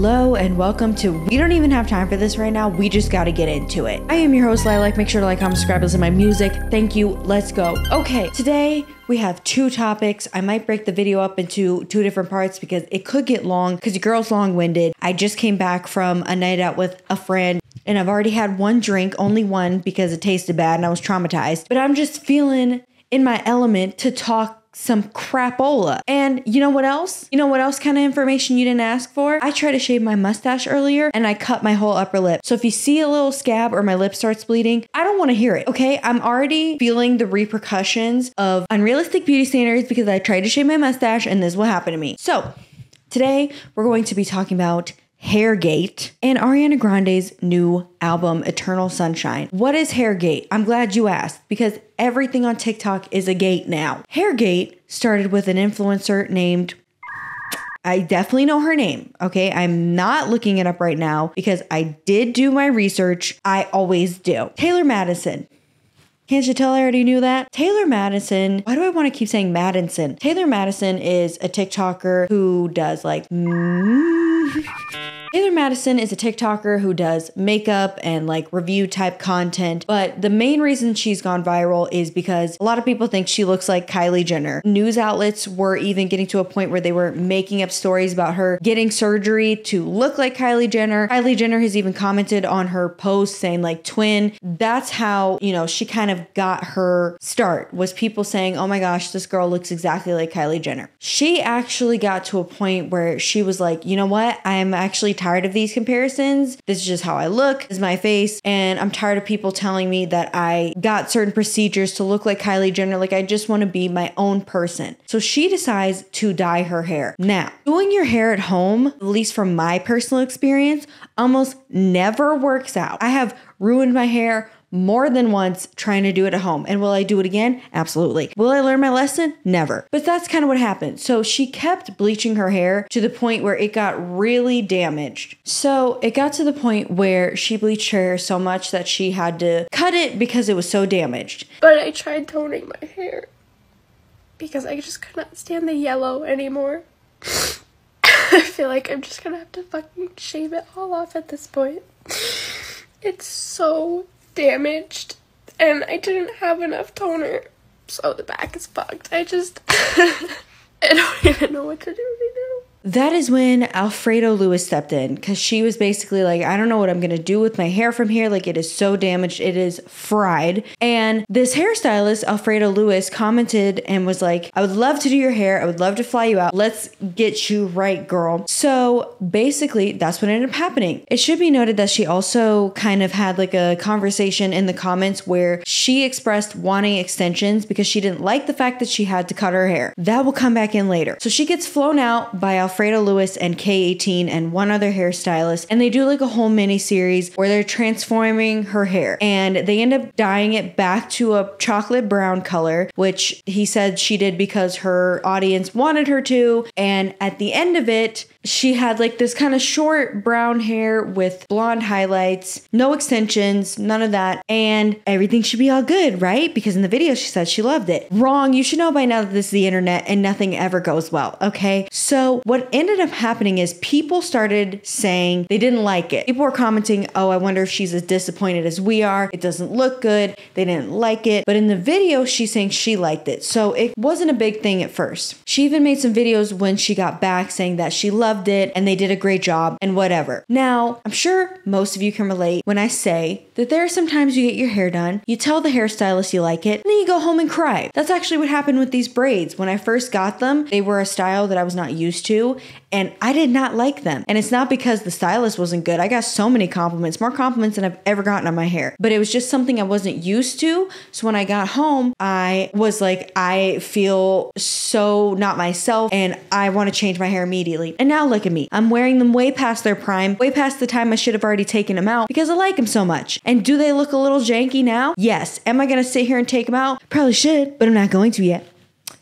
Hello and welcome to We Don't Even Have Time for This right now. We just got to get into it. I am your host, Lilac. Make sure to like, comment, subscribe, listen to my music. Thank you. Let's go. Okay, today we have two topics. I might break the video up into two different parts because it could get long because your girl's long-winded. I just came back from a night out with a friend and I've already had one drink, only one because it tasted bad and I was traumatized. But I'm just feeling in my element to talk some crapola. And you know what else? You know what else kind of information you didn't ask for? I tried to shave my mustache earlier and I cut my whole upper lip. So if you see a little scab or my lip starts bleeding, I don't want to hear it, okay? I'm already feeling the repercussions of unrealistic beauty standards because I tried to shave my mustache and this is what happened to me. So today we're going to be talking about Hairgate and Ariana Grande's new album, Eternal Sunshine. What is Hairgate? I'm glad you asked because everything on TikTok is a gate now. Hairgate started with an influencer named, I definitely know her name, okay? I'm not looking it up right now because I did do my research. I always do. Taylor Madison. Can't you tell I already knew that? Taylor Madison, why do I want to keep saying Madison? Taylor Madison is a TikToker who does like Taylor Madison is a TikToker who does makeup and like review type content, but the main reason she's gone viral is because a lot of people think she looks like Kylie Jenner. News outlets were even getting to a point where they were making up stories about her getting surgery to look like Kylie Jenner. Kylie Jenner has even commented on her post saying like twin. That's how, you know, she kind of got her start, was people saying, oh my gosh, this girl looks exactly like Kylie Jenner. She actually got to a point where she was like, you know what? I'm actually tired of these comparisons. This is just how I look. This is my face. And I'm tired of people telling me that I got certain procedures to look like Kylie Jenner. Like I just want to be my own person. So she decides to dye her hair. Now, doing your hair at home, at least from my personal experience, almost never works out. I have ruined my hair more than once trying to do it at home. And will I do it again? Absolutely. Will I learn my lesson? Never. But that's kind of what happened. So she kept bleaching her hair to the point where it got really damaged. So it got to the point where she bleached her hair so much that she had to cut it because it was so damaged. But I tried toning my hair because I just could not stand the yellow anymore. I feel like I'm just gonna have to fucking shave it all off at this point. It's so damaged and I didn't have enough toner, so the back is fucked. I don't even know what to do right now. That is when Alfredo Lewis stepped in because she was basically like, I don't know what I'm going to do with my hair from here. Like it is so damaged. It is fried. And this hairstylist, Alfredo Lewis, commented and was like, I would love to do your hair. I would love to fly you out. Let's get you right, girl. So basically that's what ended up happening. It should be noted that she also kind of had like a conversation in the comments where she expressed wanting extensions because she didn't like the fact that she had to cut her hair. That will come back in later. So she gets flown out by Alfredo Lewis and K18 and one other hairstylist, and they do like a whole mini series where they're transforming her hair, and they end up dyeing it back to a chocolate brown color, which he said she did because her audience wanted her to. And at the end of it, she had like this kind of short brown hair with blonde highlights, no extensions, none of that, and everything should be all good, right? Because in the video she said she loved it. Wrong. You should know by now that this is the internet and nothing ever goes well, okay? So what ended up happening is people started saying they didn't like it. People were commenting, oh, I wonder if she's as disappointed as we are. It doesn't look good. They didn't like it. But in the video, she's saying she liked it. So it wasn't a big thing at first. She even made some videos when she got back saying that she loved it and they did a great job and whatever. Now, I'm sure most of you can relate when I say that there are some times you get your hair done, you tell the hairstylist you like it, and then you go home and cry. That's actually what happened with these braids. When I first got them, they were a style that I was not used to, and I did not like them. And it's not because the stylist wasn't good. I got so many compliments, more compliments than I've ever gotten on my hair. But it was just something I wasn't used to. So when I got home, I was like, I feel so not myself and I want to change my hair immediately. And now look at me. I'm wearing them way past their prime, way past the time I should have already taken them out because I like them so much. And do they look a little janky now? Yes. Am I going to sit here and take them out? Probably should, but I'm not going to yet.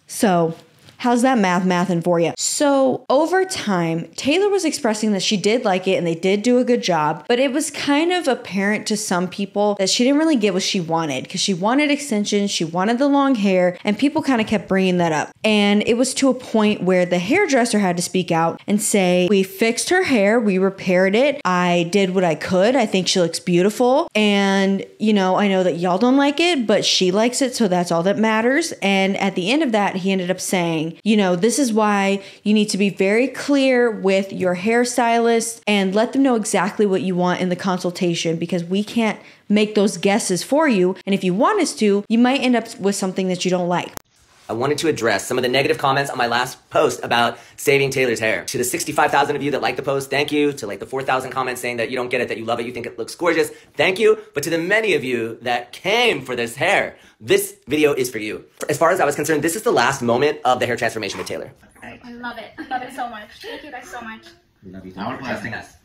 So How's that mathing for you? So over time, Taylor was expressing that she did like it and they did do a good job, but it was kind of apparent to some people that she didn't really get what she wanted because she wanted extensions, she wanted the long hair, and people kind of kept bringing that up. And it was to a point where the hairdresser had to speak out and say, we fixed her hair, we repaired it, I did what I could, I think she looks beautiful, and you know, I know that y'all don't like it, but she likes it, so that's all that matters. And at the end of that, he ended up saying, you know, this is why you need to be very clear with your hairstylist and let them know exactly what you want in the consultation, because we can't make those guesses for you. And if you want us to, you might end up with something that you don't like. I wanted to address some of the negative comments on my last post about saving Taylor's hair. To the 65,000 of you that liked the post, thank you. To like the 4,000 comments saying that you don't get it, that you love it, you think it looks gorgeous, thank you. But to the many of you that came for this hair, this video is for you. As far as I was concerned, this is the last moment of the hair transformation with Taylor. I love it. I love it so much. Thank you guys so much. Love you. Thanks for trusting us.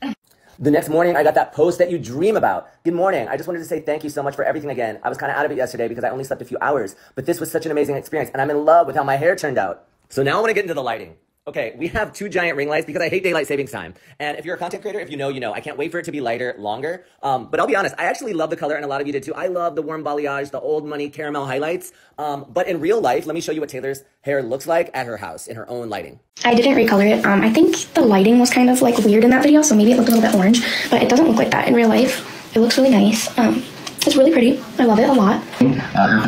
The next morning, I got that post that you dream about. Good morning. I just wanted to say thank you so much for everything again. I was kind of out of it yesterday because I only slept a few hours, but this was such an amazing experience, and I'm in love with how my hair turned out. So now I want to get into the lighting. Okay, we have 2 giant ring lights because I hate daylight savings time. And if you're a content creator, if you know, you know. I can't wait for it to be lighter, longer. But I'll be honest, I actually love the color, and a lot of you did too. I love the warm balayage, the old money caramel highlights. But in real life, let me show you what Taylor's hair looks like at her house in her own lighting. I didn't recolor it. I think the lighting was kind of like weird in that video, so maybe it looked a little bit orange, but it doesn't look like that in real life. It looks really nice. It's really pretty. I love it a lot. For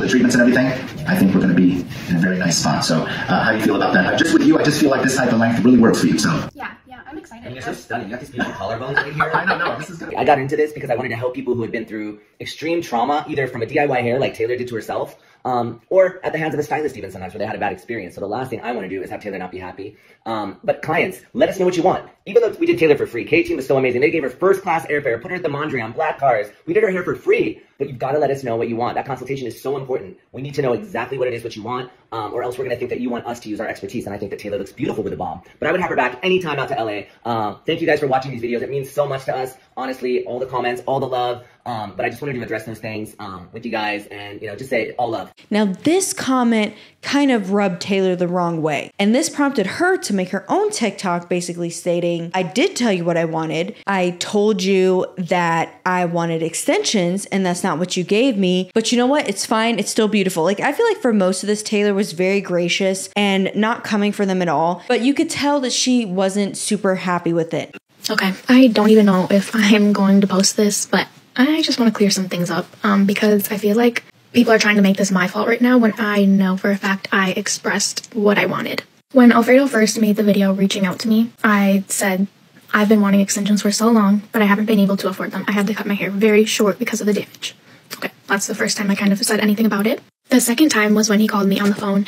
the treatments and everything, I think we're going to be in a very nice spot. So how do you feel about that? Just with you, I just feel like this type of length really works for you. So Yeah, I'm excited. And you're so stunning. You got these beautiful collarbones right here. I know, this is good. I got into this because I wanted to help people who had been through extreme trauma, either from a DIY hair like Taylor did to herself, or at the hands of a stylist even sometimes where they had a bad experience. So the last thing I want to do is have Taylor not be happy. But clients, let us know what you want. Even though we did Taylor for free, K-Team was so amazing. They gave her first-class airfare, put her at the Mondrian, black cars. We did her hair for free, but you've got to let us know what you want. That consultation is so important. We need to know exactly what it is, what you want, or else we're going to think that you want us to use our expertise. And I think that Taylor looks beautiful with a bob. But I would have her back anytime out to LA. Thank you guys for watching these videos. It means so much to us. Honestly, all the comments, all the love. But I just wanted to address those things with you guys and, you know, just say all love. Now, this comment kind of rubbed Taylor the wrong way. And this prompted her to make her own TikTok basically stating, I did tell you what I wanted. I told you that I wanted extensions and that's not what you gave me. But you know what? It's fine. It's still beautiful. Like, I feel like for most of this, Taylor was very gracious and not coming for them at all. But you could tell that she wasn't super happy with it. Okay, I don't even know if I'm going to post this, but I just want to clear some things up because I feel like people are trying to make this my fault right now when I know for a fact I expressed what I wanted. When Alfredo first made the video reaching out to me, I said, I've been wanting extensions for so long, but I haven't been able to afford them. I had to cut my hair very short because of the damage. Okay, that's the first time I kind of said anything about it. The second time was when he called me on the phone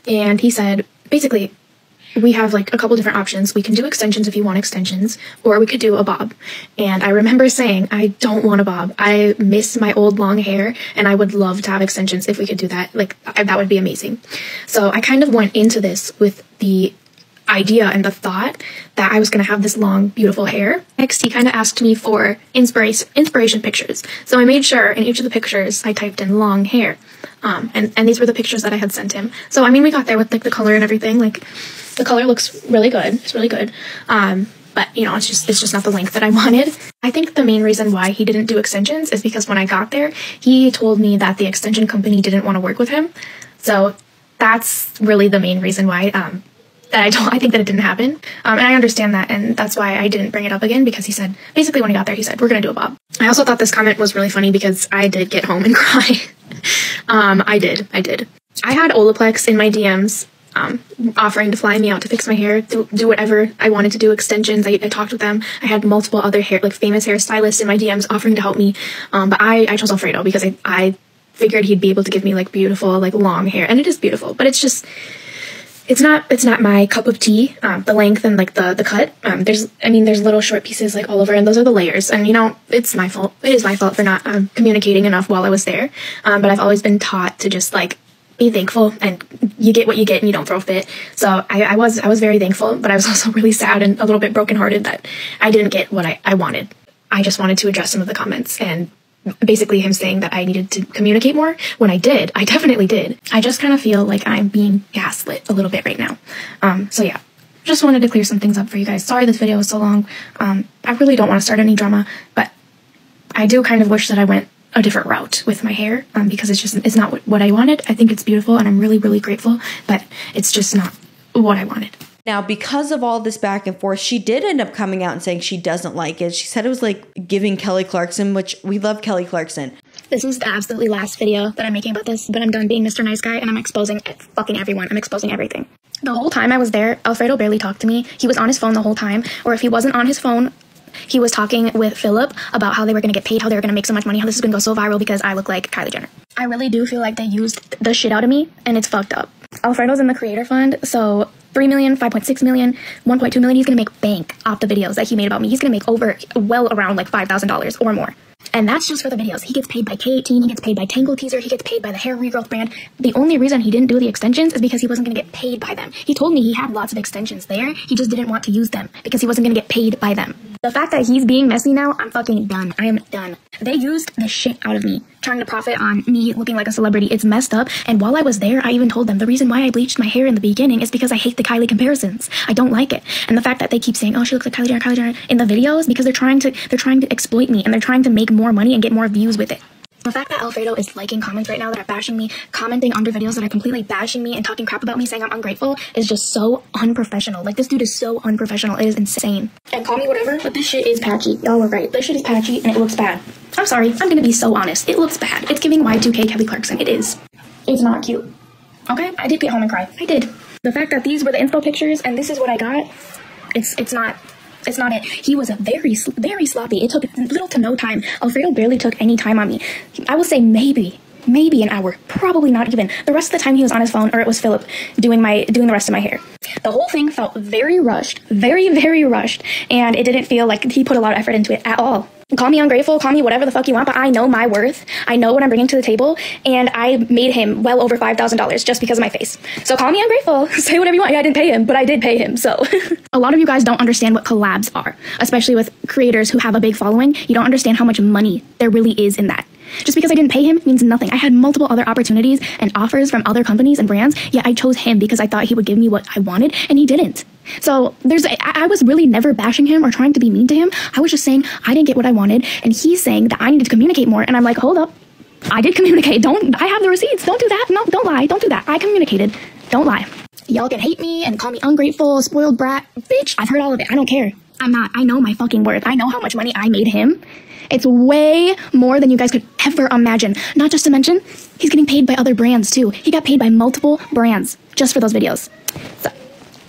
and he said, basically, we have like a couple different options. We can do extensions if you want extensions, or we could do a bob. And I remember saying, I don't want a bob. I miss my old long hair and I would love to have extensions if we could do that. Like, that would be amazing. So I kind of went into this with the idea and the thought that I was going to have this long, beautiful hair. Next, he kind of asked me for inspiration pictures. So I made sure in each of the pictures I typed in long hair. And these were the pictures that I had sent him. So, I mean, we got there with like the color and everything. Like, the color looks really good. It's really good. But, you know, it's just not the length that I wanted. I think the main reason why he didn't do extensions is because when I got there, he told me that the extension company didn't want to work with him. So that's really the main reason why I think that it didn't happen. And I understand that, and that's why I didn't bring it up again, because he said, basically when he got there, he said, we're going to do a bob. I also thought this comment was really funny because I did get home and cry. I did. I had Olaplex in my DMs offering to fly me out to fix my hair, to do whatever I wanted to do, extensions. I talked with them. I had multiple other famous hairstylists in my DMs offering to help me. But I chose Alfredo because I figured he'd be able to give me like beautiful, like long hair. And it is beautiful, but it's just, it's not my cup of tea, the length and like the cut. There's little short pieces like all over, and those are the layers. And you know, it's my fault. It is my fault for not communicating enough while I was there. But I've always been taught to just like be thankful, and you get what you get and you don't throw a fit. So I was very thankful, but I was also really sad and a little bit brokenhearted that I didn't get what I wanted. I just wanted to address some of the comments and basically him saying that I needed to communicate more when I did. I definitely did. I just kind of feel like I'm being gaslit a little bit right now. So yeah, just wanted to clear some things up for you guys. Sorry this video was so long. I really don't want to start any drama, but I do kind of wish that I went a different route with my hair, because it's not what I wanted. I think it's beautiful and I'm really, really grateful, but it's just not what I wanted. Now, because of all this back and forth, she did end up coming out and saying she doesn't like it. She said it was like giving Kelly Clarkson, which we love Kelly Clarkson. This is the absolutely last video that I'm making about this, but I'm done being Mr. Nice Guy and I'm exposing fucking everyone. I'm exposing everything. The whole time I was there, Alfredo barely talked to me. He was on his phone the whole time, or if he wasn't on his phone, he was talking with Philip about how they were going to get paid, how they were going to make so much money, how this is going to go so viral because I look like Kylie Jenner. I really do feel like they used the shit out of me, and it's fucked up. Alfredo's in the creator fund, so 3 million, 5.6 million, 1.2 million, he's going to make bank off the videos that he made about me. He's going to make well around like $5,000 or more. And that's just for the videos. He gets paid by K18, he gets paid by Tangle Teaser, he gets paid by the hair regrowth brand. The only reason he didn't do the extensions is because he wasn't going to get paid by them. He told me he had lots of extensions there, he just didn't want to use them because he wasn't going to get paid by them. The fact that he's being messy now, I'm fucking done. I am done. They used the shit out of me, trying to profit on me looking like a celebrity. It's messed up. And while I was there, I even told them the reason why I bleached my hair in the beginning is because I hate the Kylie comparisons. I don't like it. And the fact that they keep saying, oh, she looks like Kylie Jenner in the videos, because they're trying to exploit me and they're trying to make more money and get more views with it. The fact that Alfredo is liking comments right now that are bashing me, commenting under videos that are completely bashing me and talking crap about me, saying I'm ungrateful, is just so unprofessional. Like, this dude is so unprofessional. It is insane. And call me whatever, but this shit is patchy. Y'all were right. This shit is patchy and it looks bad. I'm sorry. I'm gonna be so honest. It looks bad. It's giving Y2K Kelly Clarkson. It is. It's not cute. Okay? I did get home and cry. I did. The fact that these were the inspo pictures and this is what I got, it's not it. He was very sloppy. It took little to no time. Alfredo barely took any time on me. I will say maybe an hour, probably not even. The rest of the time he was on his phone, or it was Philip doing the rest of my hair. The whole thing felt very rushed, very rushed, and it didn't feel like he put a lot of effort into it at all. Call me ungrateful, call me whatever the fuck you want, but I know my worth. I know what I'm bringing to the table, and I made him well over $5,000 just because of my face. So call me ungrateful, say whatever you want. Yeah, I didn't pay him, but I did pay him, so. A lot of you guys don't understand what collabs are, especially with creators who have a big following. You don't understand how much money there really is in that. Just because I didn't pay him means nothing. I had multiple other opportunities and offers from other companies and brands, yet I chose him because I thought he would give me what I wanted, and he didn't. So I was really never bashing him or trying to be mean to him. I was just saying I didn't get what I wanted, and he's saying that I needed to communicate more, and I'm like, hold up. I did communicate. I have the receipts. Don't do that. No, don't lie. Don't do that. I communicated. Don't lie. Y'all can hate me and call me ungrateful, spoiled brat. Bitch, I've heard all of it. I don't care. I'm not. I know my fucking worth. I know how much money I made him. It's way more than you guys could ever imagine. Not just to mention, he's getting paid by other brands too. He got paid by multiple brands just for those videos. So,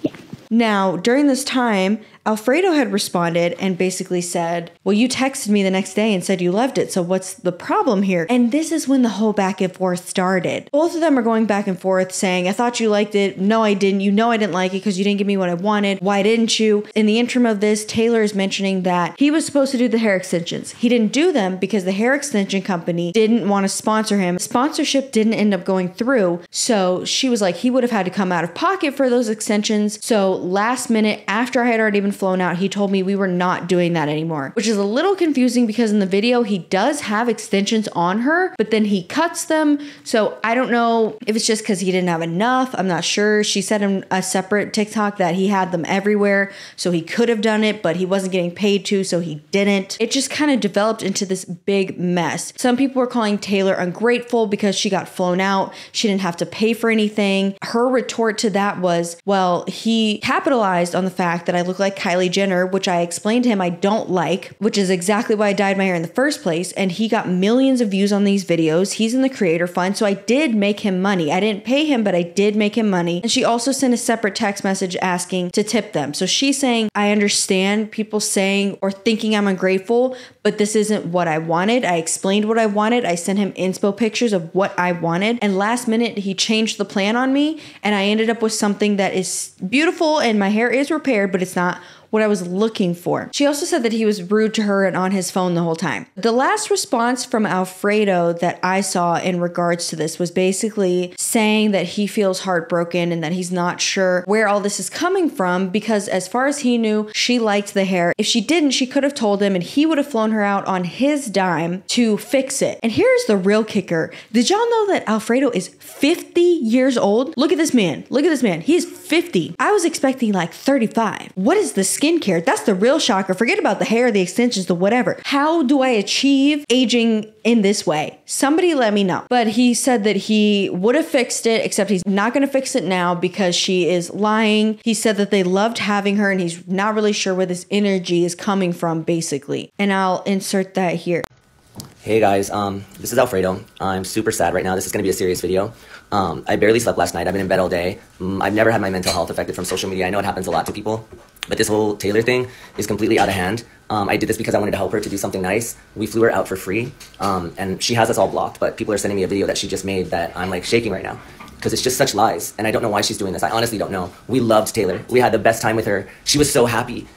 yeah. Now, during this time, Alfredo had responded and basically said, well, you texted me the next day and said you loved it, so what's the problem here? And this is when the whole back and forth started. Both of them are going back and forth saying, I thought you liked it. No, I didn't. You know I didn't like it because you didn't give me what I wanted. Why didn't you? In the interim of this, Taylor is mentioning that he was supposed to do the hair extensions. He didn't do them because the hair extension company didn't want to sponsor him. Sponsorship didn't end up going through, so she was like, he would have had to come out of pocket for those extensions. So last minute, after I had already been flown out, he told me we were not doing that anymore, which is a little confusing because in the video he does have extensions on her, but then he cuts them. So I don't know if it's just because he didn't have enough. I'm not sure. She said in a separate TikTok that he had them everywhere, so he could have done it, but he wasn't getting paid to, so he didn't. It just kind of developed into this big mess. Some people were calling Taylor ungrateful because she got flown out. She didn't have to pay for anything. Her retort to that was, well, he capitalized on the fact that I look like Kylie Jenner, which I explained to him I don't like, which is exactly why I dyed my hair in the first place. And he got millions of views on these videos. He's in the creator fund, so I did make him money. I didn't pay him, but I did make him money. And she also sent a separate text message asking to tip them. So she's saying, I understand people saying or thinking I'm ungrateful, but this isn't what I wanted. I explained what I wanted. I sent him inspo pictures of what I wanted. And last minute, he changed the plan on me. And I ended up with something that is beautiful and my hair is repaired, but it's not what what I was looking for. She also said that he was rude to her and on his phone the whole time. The last response from Alfredo that I saw in regards to this was basically saying that he feels heartbroken and that he's not sure where all this is coming from, because as far as he knew, she liked the hair. If she didn't, she could have told him and he would have flown her out on his dime to fix it. And here's the real kicker. Did y'all know that Alfredo is 50 years old? Look at this man. Look at this man. He's 50. I was expecting like 35. What is the skincare? That's the real shocker. Forget about the hair, the extensions, the whatever. How do I achieve aging in this way? Somebody let me know. But he said that he would have fixed it, except he's not going to fix it now because she is lying. He said that they loved having her and he's not really sure where this energy is coming from, basically. And I'll insert that here. Hey guys, this is Alfredo. I'm super sad right now. This is going to be a serious video. I barely slept last night. I've been in bed all day. I've never had my mental health affected from social media. I know it happens a lot to people, but this whole Taylor thing is completely out of hand. I did this because I wanted to help her to do something nice. We flew her out for free, and she has us all blocked, but people are sending me a video that she just made that I'm like shaking right now because it's just such lies, and I don't know why she's doing this. I honestly don't know. We loved Taylor. We had the best time with her. She was so happy.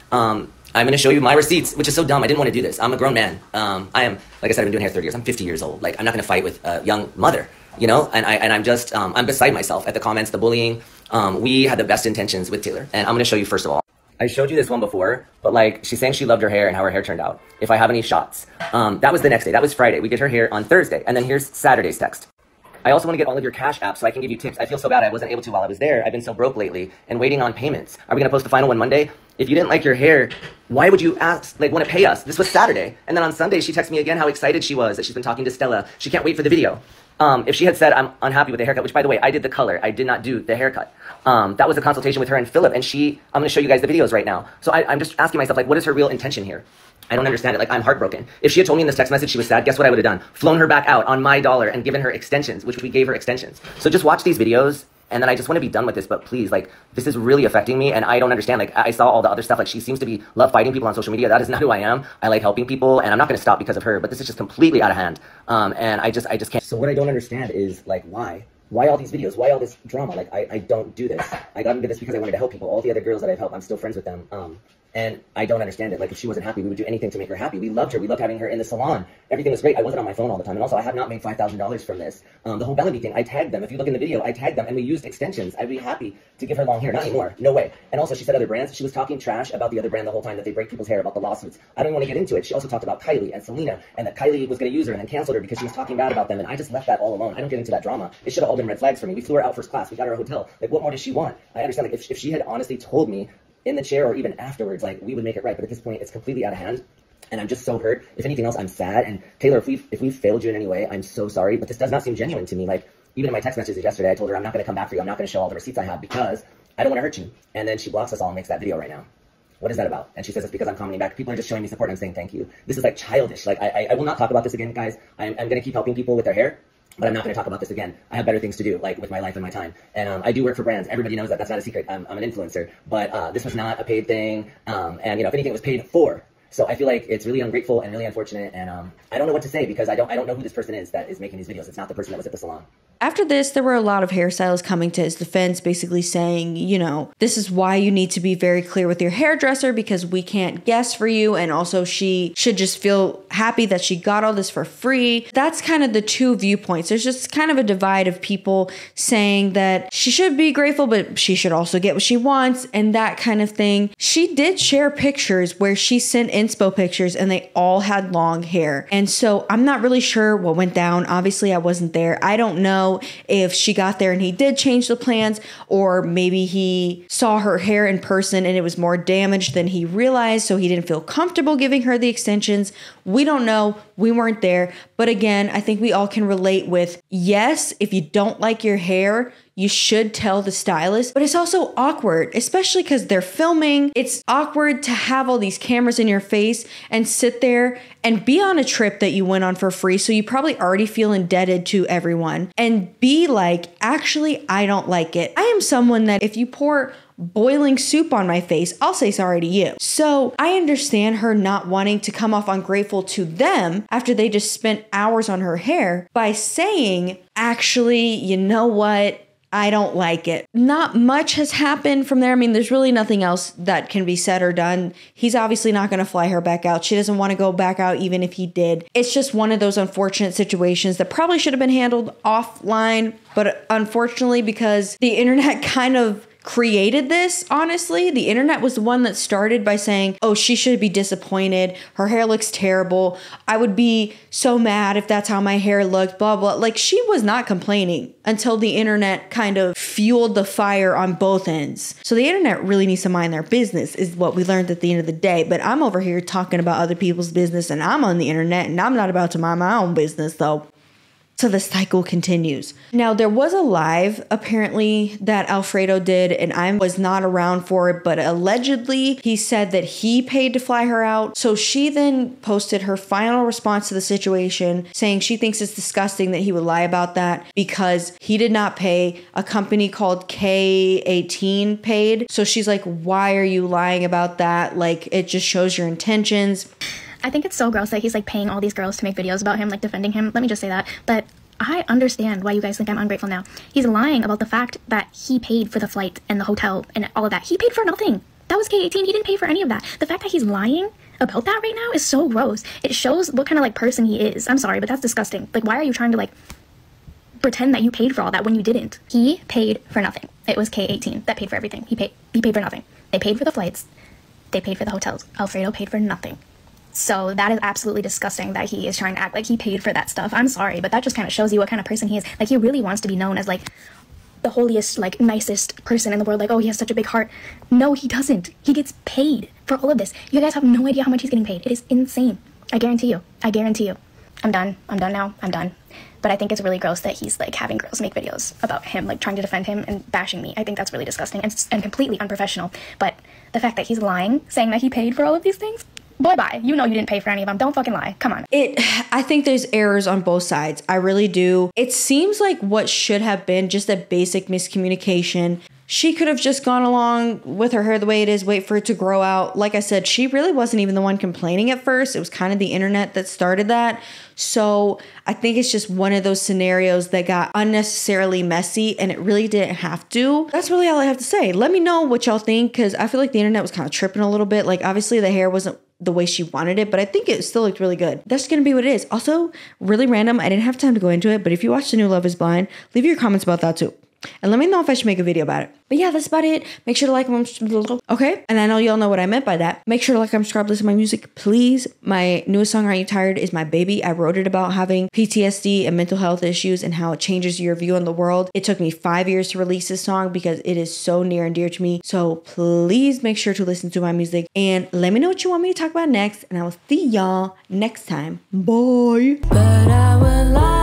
I'm going to show you my receipts, which is so dumb. I didn't want to do this. I'm a grown man. I am, like I said, I've been doing hair 30 years. I'm 50 years old. Like, I'm not going to fight with a young mother, you know? And I'm just, I'm beside myself at the comments, the bullying. We had the best intentions with Taylor. And I'm going to show you, first of all. I showed you this one before, but like, she's saying she loved her hair and how her hair turned out. If I have any shots. That was the next day. That was Friday. We did her hair on Thursday. And then here's Saturday's text. I also want to get all of your cash apps so I can give you tips. I feel so bad I wasn't able to while I was there. I've been so broke lately and waiting on payments. Are we going to post the final one Monday? If you didn't like your hair, why would you ask, like, want to pay us? This was Saturday. And then on Sunday, she texted me again how excited she was that she's been talking to Stella. She can't wait for the video. If she had said, I'm unhappy with the haircut, which by the way, I did the color. I did not do the haircut. That was a consultation with her and Philip, and I'm going to show you guys the videos right now. So I'm just asking myself, like, what is her real intention here? I don't understand it. Like, I'm heartbroken. If she had told me in this text message she was sad, guess what I would have done? Flown her back out on my dollar and given her extensions, which we gave her extensions. So just watch these videos, and then I just want to be done with this. But please, like, this is really affecting me, and I don't understand. Like, I saw all the other stuff. Like, she seems to love fighting people on social media. That is not who I am. I like helping people, and I'm not going to stop because of her. But this is just completely out of hand, and I just can't. So what I don't understand is, like, why? Why all these videos? Why all this drama? Like, I don't do this. I got into this because I wanted to help people. All the other girls that I've helped, I'm still friends with them. And I don't understand it. Like, if she wasn't happy, we would do anything to make her happy. We loved her. We loved having her in the salon. Everything was great. I wasn't on my phone all the time. And also, I have not made $5,000 from this. The whole Bellamy thing, I tagged them. If you look in the video, I tagged them, and we used extensions. I'd be happy to give her long hair. Not anymore. No way. And also, she said other brands. She was talking trash about the other brand the whole time, that they break people's hair, about the lawsuits. I don't want to get into it. She also talked about Kylie and Selena, and that Kylie was going to use her and then canceled her because she was talking bad about them. And I just left that all alone. I don't get into that drama. It should have all been red flags for me. We flew her out first class. We got her a hotel. Like, what more does she want? I understand. Like, if she had honestly told me in the chair or even afterwards, like, we would make it right. But at this point, it's completely out of hand. And I'm just so hurt. If anything else, I'm sad. And Taylor, if we've failed you in any way, I'm so sorry. But this does not seem genuine to me. Like, even in my text messages yesterday, I told her I'm not going to come back for you. I'm not going to show all the receipts I have because I don't want to hurt you. And then she blocks us all and makes that video right now. What is that about? And she says it's because I'm commenting back. People are just showing me support and I'm saying thank you. This is like childish. Like, I will not talk about this again, guys. I'm going to keep helping people with their hair. But I'm not going to talk about this again. I have better things to do, like with my life and my time. And I do work for brands. Everybody knows that. That's not a secret. I'm an influencer. But this was not a paid thing. And, you know, if anything, it was paid for. So I feel like it's really ungrateful and really unfortunate. And I don't know what to say because I don't know who this person is that is making these videos. It's not the person that was at the salon. After this, there were a lot of hairstylists coming to his defense, basically saying, you know, this is why you need to be very clear with your hairdresser because we can't guess for you. And also she should just feel happy that she got all this for free. That's kind of the two viewpoints. There's just kind of a divide of people saying that she should be grateful, but she should also get what she wants and that kind of thing. She did share pictures where she sent inspo pictures and they all had long hair. And so I'm not really sure what went down. Obviously, I wasn't there. I don't know if she got there and he did change the plans, or maybe he saw her hair in person and it was more damaged than he realized, so he didn't feel comfortable giving her the extensions. We don't know. We weren't there. But again, I think we all can relate with, yes, if you don't like your hair, you should tell the stylist, but it's also awkward, especially because they're filming. It's awkward to have all these cameras in your face and sit there and be on a trip that you went on for free. So you probably already feel indebted to everyone and be like, actually, I don't like it. I am someone that if you pour boiling soup on my face, I'll say sorry to you. So I understand her not wanting to come off ungrateful to them after they just spent hours on her hair by saying, actually, you know what? I don't like it. Not much has happened from there. I mean, there's really nothing else that can be said or done. He's obviously not going to fly her back out. She doesn't want to go back out even if he did. It's just one of those unfortunate situations that probably should have been handled offline. But unfortunately, because the internet kind of created this, honestly, the internet was the one that started by saying, oh, she should be disappointed. Her hair looks terrible. I would be so mad if that's how my hair looked, blah, blah. Like, she was not complaining until the internet kind of fueled the fire on both ends. So the internet really needs to mind their business is what we learned at the end of the day. But I'm over here talking about other people's business and I'm on the internet and I'm not about to mind my own business though. So the cycle continues. Now, there was a live apparently that Alfredo did, and I was not around for it, but allegedly he said that he paid to fly her out. So she then posted her final response to the situation, saying she thinks it's disgusting that he would lie about that because he did not pay. A company called K18 paid. So she's like, why are you lying about that? Like, it just shows your intentions. I think it's so gross that he's like paying all these girls to make videos about him, like defending him. Let me just say that. But I understand why you guys think I'm ungrateful now. He's lying about the fact that he paid for the flight and the hotel and all of that. He paid for nothing. That was K18. He didn't pay for any of that. The fact that he's lying about that right now is so gross. It shows what kind of like person he is. I'm sorry, but that's disgusting. Like, why are you trying to like pretend that you paid for all that when you didn't? He paid for nothing. It was K18 that paid for everything. He paid for nothing. They paid for the flights. They paid for the hotels. Alfredo paid for nothing. So that is absolutely disgusting that he is trying to act like he paid for that stuff. I'm sorry, but that just kind of shows you what kind of person he is. Like, he really wants to be known as like the holiest, like nicest person in the world. Like, oh, he has such a big heart. No, he doesn't. He gets paid for all of this. You guys have no idea how much he's getting paid. It is insane. I guarantee you. I guarantee you. I'm done. I'm done now. I'm done. But I think it's really gross that he's like having girls make videos about him, like trying to defend him and bashing me. I think that's really disgusting and completely unprofessional. But the fact that he's lying, saying that he paid for all of these things, boy, bye. You know you didn't pay for any of them. Don't fucking lie. Come on. I think there's errors on both sides. I really do. It seems like what should have been just a basic miscommunication. She could have just gone along with her hair the way it is, wait for it to grow out. Like I said, she really wasn't even the one complaining at first. It was kind of the internet that started that. So I think it's just one of those scenarios that got unnecessarily messy and it really didn't have to. That's really all I have to say. Let me know what y'all think because I feel like the internet was kind of tripping a little bit. Like, obviously the hair wasn't the way she wanted it, but I think it still looked really good. That's gonna be what it is. Also, really random. I didn't have time to go into it, but if you watch the new Love is Blind, leave your comments about that too. And let me know if I should make a video about it. But yeah, that's about it. Make sure to like and subscribe. Okay? And I know y'all know what I meant by that. Make sure to like and subscribe, listen to my music, please. My newest song, Are You Tired, is my baby. I wrote it about having PTSD and mental health issues and how it changes your view on the world. It took me 5 years to release this song because it is so near and dear to me. So please make sure to listen to my music and let me know what you want me to talk about next. And I will see y'all next time. Bye. But I will lie.